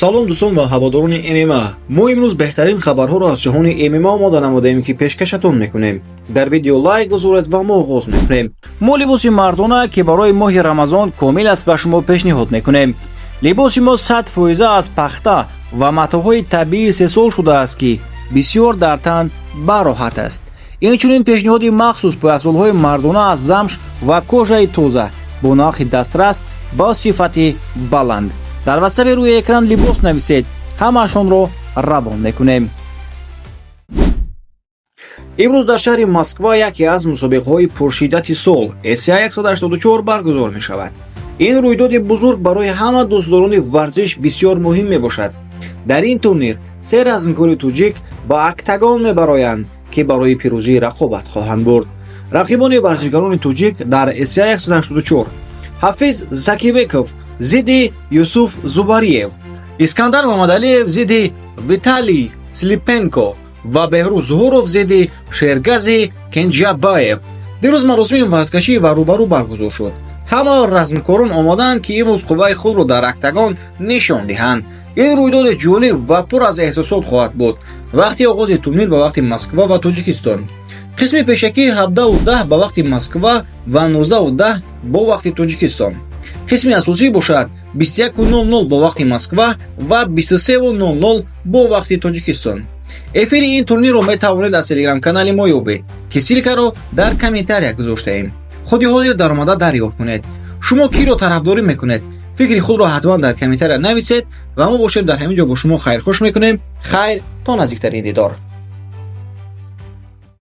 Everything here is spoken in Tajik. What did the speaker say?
салом дӯстон ва ҳаводорони ММА. мо имрӯз беҳтарин хабарҳоро аз ҷаҳони ММА омода намудем ки пешкашатон мекунем. дар видео лайк гузоред ва мо оғоз мекунем. мо либоси мардона ки барои моҳи рамазон комил аст ба шумо пешниҳод мекунем. либоси мо 100% аз пахта ва матоъҳои табиӣ истеҳсол шудааст ки бисёр дар тан бароҳат аст. инчунин пешниҳоди махсус пойафзолҳои мардона аз замш ва кожаи тоза бо нархи дастрас ба сифати баланд. дар ватсапи рӯи экран либос нависед, ҳамаашонро равон мекунем. имрӯз дар шаҳри Москва яке аз мусобиқаҳои пуршиддати сол ASIA 184 баргузор мешавад. ин рӯйдоди бузург барои ҳама дӯстдорони варзиш бисёр муҳим мебошад. дар ин турнир се разнкори туҷик ба октагон мебароянд ки барои пирӯзӣ рақобат хоҳанд бурд. рақибони варзишгарони туҷик дар ASIA 184: ҳафиз закибеков зидди Юсуф Зубариев, Искандар Мамадалиев зидди Виталий Слипенко ва Беҳрӯз Зуҳуров зидди Шергази Кенҷабаев. дирӯз маросими вазкашӣ ва рӯбарӯ баргузор шуд. ҳама разнкорон омодаанд ки имрӯз қувваи худро дар октагон нишон диҳанд. ин рӯйдоди ҷолиб ва пур аз эҳсосот хоҳад буд. вақти оғози турнир ба вақти Москва ва Тоҷикистон. қисми пешакӣ 17:10 ба вақти Москва ва 19:10 бо вақти Тоҷикистон. қисми асосӣ бошад 21:00 бо вақти Москва ва 23:00 бо вақти Тоҷикистон. эфири ин турнирро метавонед аз телеграм-канали мо ёбед ки силкаро дар комментария гузоштаем. худи ҳозир даромада дарёфт кунед. шумо киро тарафдорӣ мекунед? фикри худро ҳатман дар комментария нависед ва мо бошем дар ҳамин ҷо бо шумо хайрхош мекунем. хайр, то наздиктарин дидор.